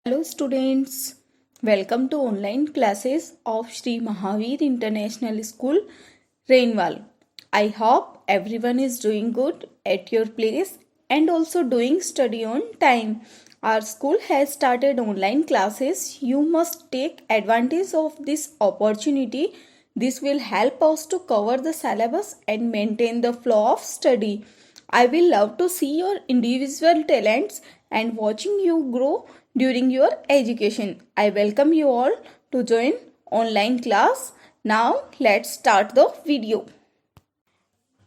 Hello students, welcome to online classes of Sri Mahavir International School, Rainwal. I hope everyone is doing good at your place and also doing study on time. Our school has started online classes. You must take advantage of this opportunity. This will help us to cover the syllabus and maintain the flow of study. I will love to see your individual talents and watching you grow during your education. I welcome you all to join online class. Now let's start the video.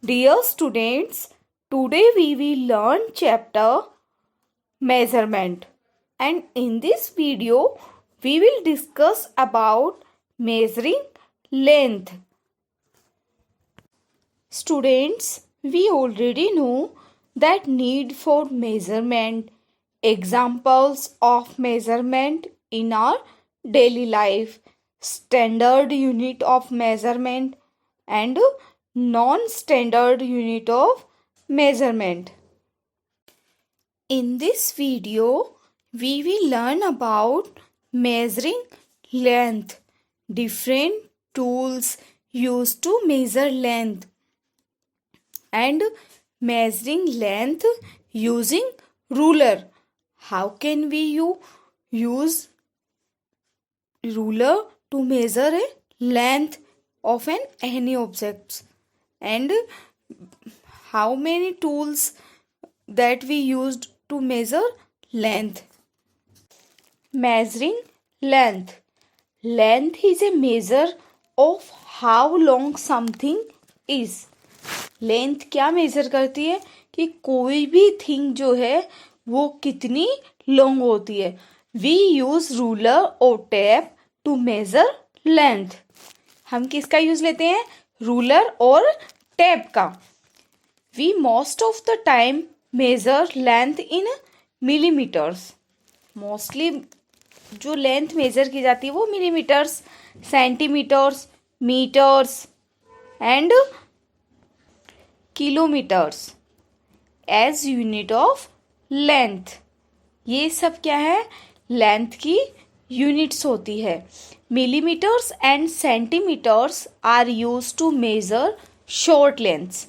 Dear students, today we will learn chapter measurement, and in this video we will discuss about measuring length. Students, we already know that need for measurement, examples of measurement in our daily life, standard unit of measurement and non-standard unit of measurement. In this video, we will learn about measuring length, different tools used to measure length, and measuring length using ruler. How can we use ruler to measure a length of any object, and how many tools that we used to measure length. Measuring length. Length is a measure of how long something is. Length क्या major करती है कि कोई भी thing जो है वो कितनी लॉन्ग होती है. वी यूज रूलर और टेप टू मेजर लेंथ. हम किसका यूज लेते हैं? रूलर और टेप का. We most of the time measure length in millimetres. Mostly जो लेंथ मेजर की जाती है वो millimetres, centimetres, metres and kilometres as unit of length. ये सब क्या है? लेंथ की यूनिट्स होती है. Millimetres and centimetres are use to measure short lengths.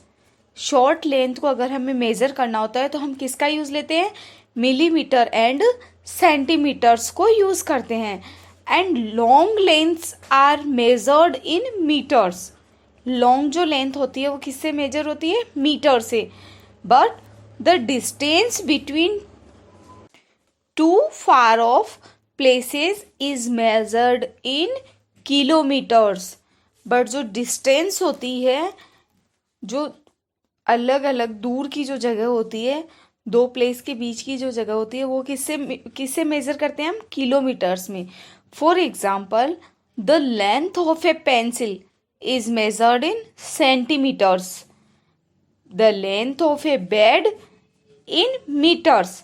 Short length को अगर हमें मेजर करना होता है तो हम किसका यूज लेते हैं? मिलीमीटर एंड सेंटीमीटर्स को यूज करते हैं. And long lengths are measured in metres. Long जो लेंथ होती है वो किससे मेजर होती है? मीटर से. But the distance between two far off places is measured in kilometres. But जो डिस्टेंस होती है, जो अलग अलग दूर की जो जगह होती है, दो प्लेस के बीच की जो जगह होती है, वो किससे मेजर करते हैं हम? किलोमीटर्स में. For example, the length of A pencil is measured in centimeters. The length of a bed in meters,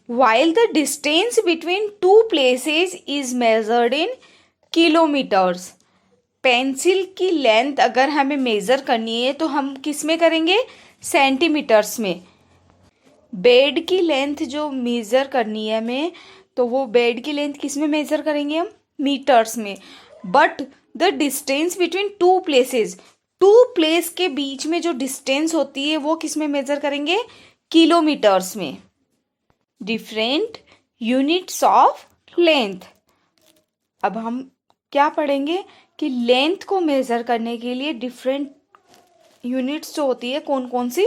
while the distance between two places is measured in kilometers. Pencil की length अगर हमें measure करनी है तो हम किस में करेंगे? सेंटीमीटर्स में. बेड की लेंथ जो मेज़र करनी है हमें, तो वो बेड की लेंथ किस में मेज़र करेंगे हम? मीटर्स में. But the distance between two places, two place के बीच में जो डिस्टेंस होती है वो किस में मेजर करेंगे? किलोमीटर्स में. Different units of length. अब हम क्या पढ़ेंगे कि लेंथ को मेजर करने के लिए डिफरेंट यूनिट्स जो होती है, कौन कौन सी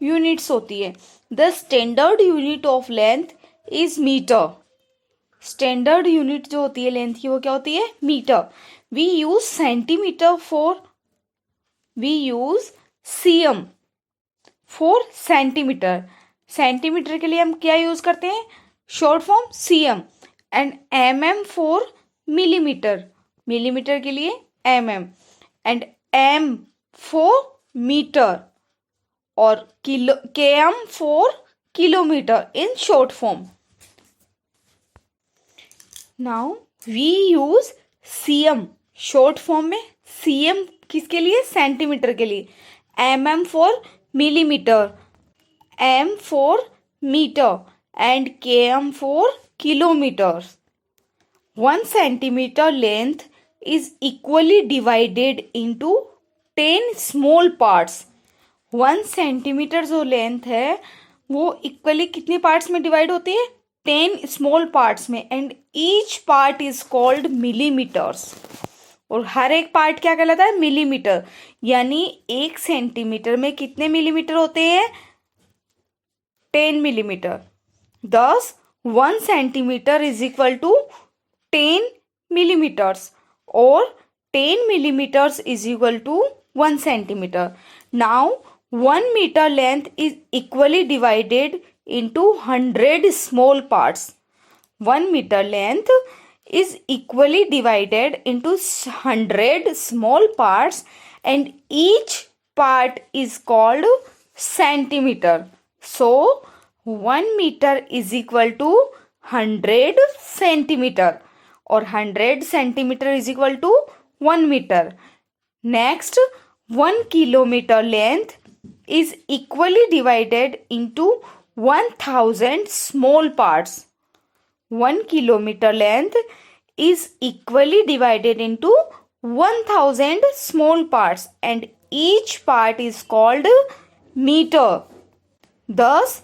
यूनिट्स होती है. The standard unit of length is metre. Standard unit जो होती है लेंथ की वो क्या होती है? Metre. We use centimeter we use cm for centimeter. Centimetre के लिए हम क्या यूज करते हैं? Short form cm. And mm for millimetre. Millimetre के लिए mm. And m for metre और km for kilometre in short form. Now we use cm short form में. cm किसके लिए? सेंटीमीटर के लिए. mm for millimetre, m for metre and km for kilometers. 1 centimeter length is equally divided into 10 small parts. 1 centimetre जो length है वो equally कितने parts में डिवाइड होती है? 10 स्मॉल पार्ट्स में. And each part is called millimetres. और हर एक पार्ट क्या कहलाता है? मिलीमीटर. यानी 1 सेंटीमीटर में कितने मिलीमीटर होते हैं? 10 millimeter. Thus, 1 centimeter is equal to 10 millimeters, or 10 millimeters is equal to 1 centimeter. Now, 1 meter length is equally divided into 100 small parts. 1 meter length is equally divided into 100 small parts, and each part is called centimeter. So, 1 meter is equal to 100 centimeter, or 100 centimeter is equal to 1 meter. Next, 1 kilometer length is equally divided into 1000 small parts. 1 kilometer length is equally divided into 1000 small parts, and each part is called meter. Thus,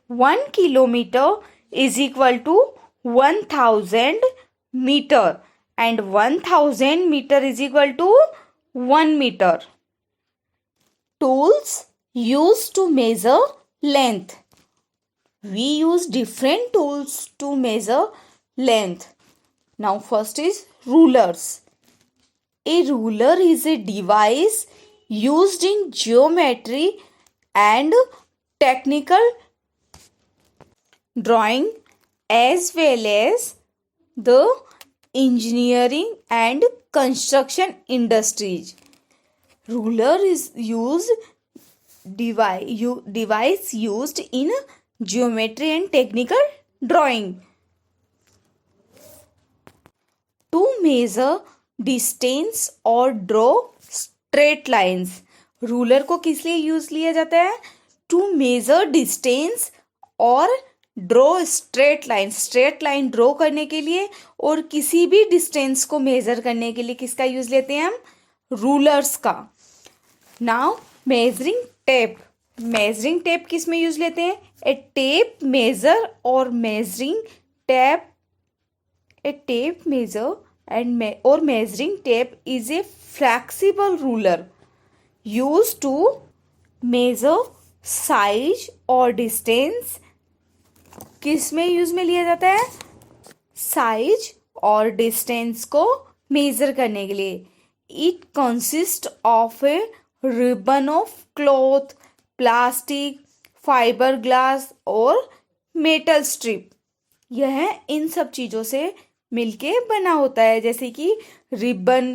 1 kilometer is equal to 1000 meter, and 1000 meter is equal to 1 meter. Tools used to measure length. We use different tools to measure length. Now, first is rulers. A ruler is a device used in geometry and technical drawing, as well as the engineering and construction industries. Ruler is device used in geometry and technical drawing to measure distance or draw straight lines. Ruler को किस लिए use लिया जाता है? To major distance और draw straight line. Straight line draw करने के लिए और किसी भी डिस्टेंस को मेजर करने के लिए किसका यूज लेते हैं हम? रूलर्स का. Now measuring tape. Measuring tape किस में यूज लेते हैं? ए टेप मेजर और measuring tape. A tape major and or measuring tape is a flexible ruler used to measure size or distance. किस में यूज में लिया जाता है? साइज और डिस्टेंस को मेजर करने के लिए. It consist of A ribbon of cloth, plastic, fibre glass और मेटल स्ट्रिप. यह इन सब चीज़ों से मिलके बना होता है. जैसे कि रिबन,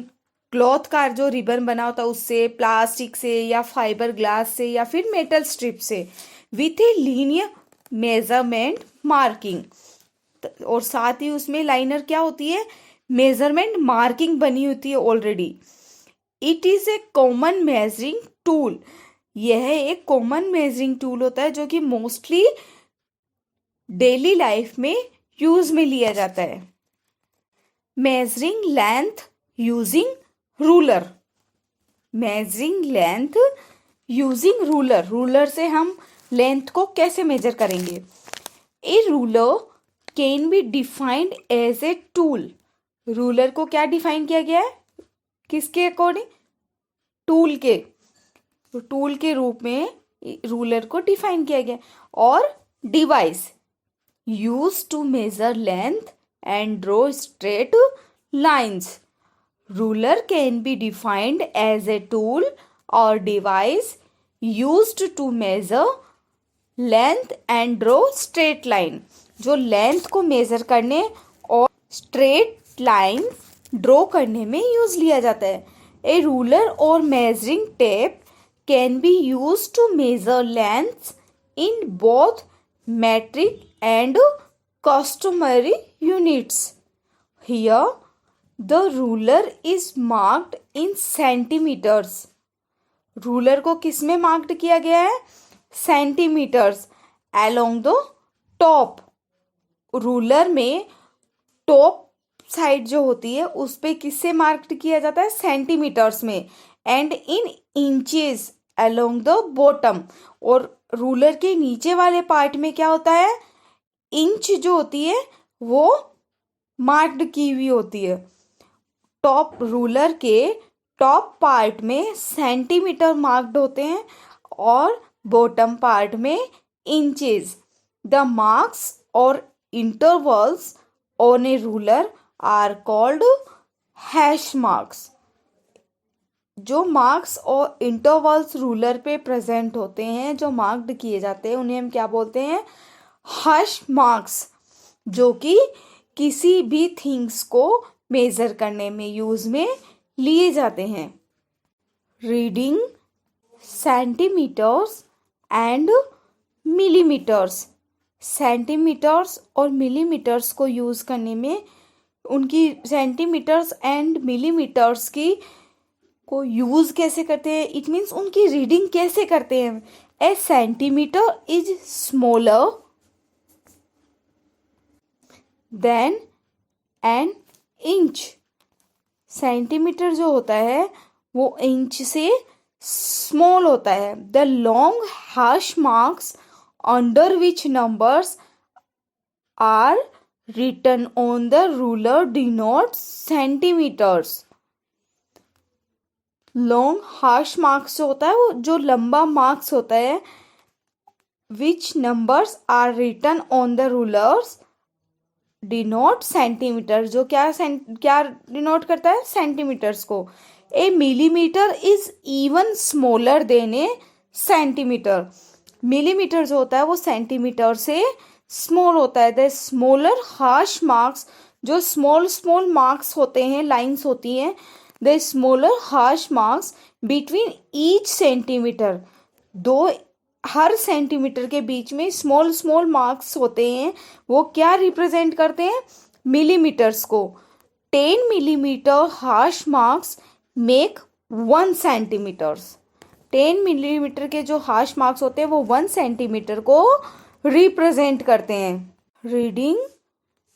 क्लॉथ का जो रिबन बना होता है उससे, प्लास्टिक से या फाइबर ग्लास से या फिर मेटल स्ट्रिप से, with a linear measurement marking. और साथ ही उसमें लाइनर क्या होती है? मेजरमेंट मार्किंग बनी होती है already. It is a common measuring tool. यह एक कॉमन मेजरिंग टूल होता है जो कि मोस्टली डेली लाइफ में यूज में लिया जाता है. Measuring length using ruler. Measuring length using ruler. Ruler से हम लेंथ को कैसे मेजर करेंगे? A ruler can be defined as a tool. Ruler को क्या डिफाइन किया गया है? किसके अकॉर्डिंग? टूल के. तो टूल के रूप में रूलर को डिफाइन किया गया. और device use to measure length and draw straight lines. Ruler can be defined as a tool or device used to measure length and draw straight line. जो लेंथ को मेजर करने और स्ट्रेट लाइन ड्रॉ करने में use लिया जाता है. A ruler और measuring tape can be use to measure lengths in both metric and customary units. Here, the ruler is marked in centimeters. Ruler को किस में मार्क्ड किया गया है? Centimetres. along the top ruler में टॉप साइड जो होती है उस पे किससे मार्क किया जाता है, सेंटीमीटर्स में, and in inches along the bottom. और रूलर के नीचे वाले पार्ट में क्या होता है, इंच जो होती है वो मार्क्ड की हुई होती है। टॉप रूलर के टॉप पार्ट में सेंटीमीटर मार्क्ड होते हैं और बॉटम पार्ट में इंचेस। द मार्क्स और intervals on a ruler are called hash marks. जो मार्क्स और इंटरवल्स रूलर पे प्रेजेंट होते हैं, जो मार्क्ड किए जाते हैं, उन्हें हम क्या बोलते हैं, हैश मार्क्स, जो कि किसी भी थिंग्स को मेजर करने में यूज में लिए जाते हैं। Reading centimetres and millimetres. Centimetres और मिलीमीटर्स को यूज करने में, उनकी सेंटीमीटर्स एंड मिलीमीटर्स की को यूज कैसे करते हैं, इट मीन्स उनकी रीडिंग कैसे करते हैं। A centimetre is smaller than an inch. Centimetre जो होता है वो इंच से स्मॉल होता है। The long hash marks under which numbers are written on the ruler denote centimeters। Long harsh marks जो होता है वो जो लंबा मार्क्स होता है, which numbers are written on the rulers denote centimetre, जो क्या डिनोट करता है, सेंटीमीटर्स को। A millimetre is even smaller than a centimetre. Millimetre जो होता है वो सेंटीमीटर से स्मॉल होता है। द स्मॉलर हार्श मार्क्स, जो स्मॉल स्मॉल मार्क्स होते हैं, लाइंस होती हैं, the smaller harsh marks between each centimetre, दो हर सेंटीमीटर के बीच में स्मॉल स्मॉल मार्क्स होते हैं, वो क्या रिप्रेजेंट करते हैं, मिलीमीटर्स को। 10 millimetre harsh marks make 1 centimetres. 10 millimetre के जो हार्श मार्क्स होते हैं वो 1 सेंटीमीटर को रिप्रेजेंट करते हैं। Reading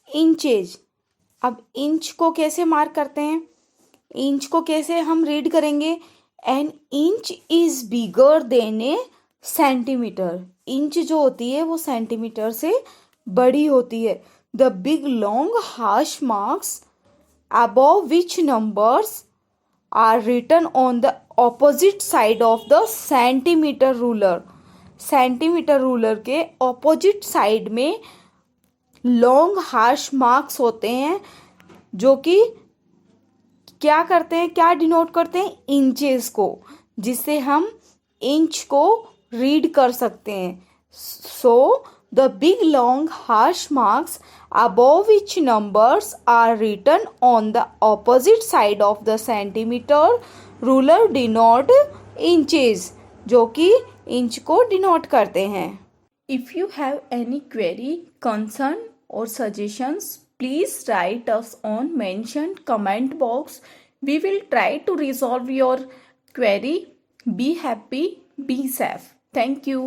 inches. अब इंच को कैसे मार्क करते हैं, इंच को कैसे हम रीड करेंगे। An inch is bigger than a centimetre. Inch जो होती है वो सेंटीमीटर से बड़ी होती है। The big long harsh marks above which numbers are written on the opposite side of the centimetre ruler. Centimetre ruler के ऑपोजिट साइड में लॉन्ग हार्श मार्क्स होते हैं, जो कि क्या करते हैं, क्या डिनोट करते हैं, इंचेस को, जिससे हम इंच को रीड कर सकते हैं। So the big long harsh marks above which numbers are written on the opposite side of the centimetre ruler denote inches, जो कि इंच को डिनोट करते हैं। If you have any query, concern और suggestions, please write us on mentioned comment box. We will try to resolve your query. Be happy, be safe. Thank you.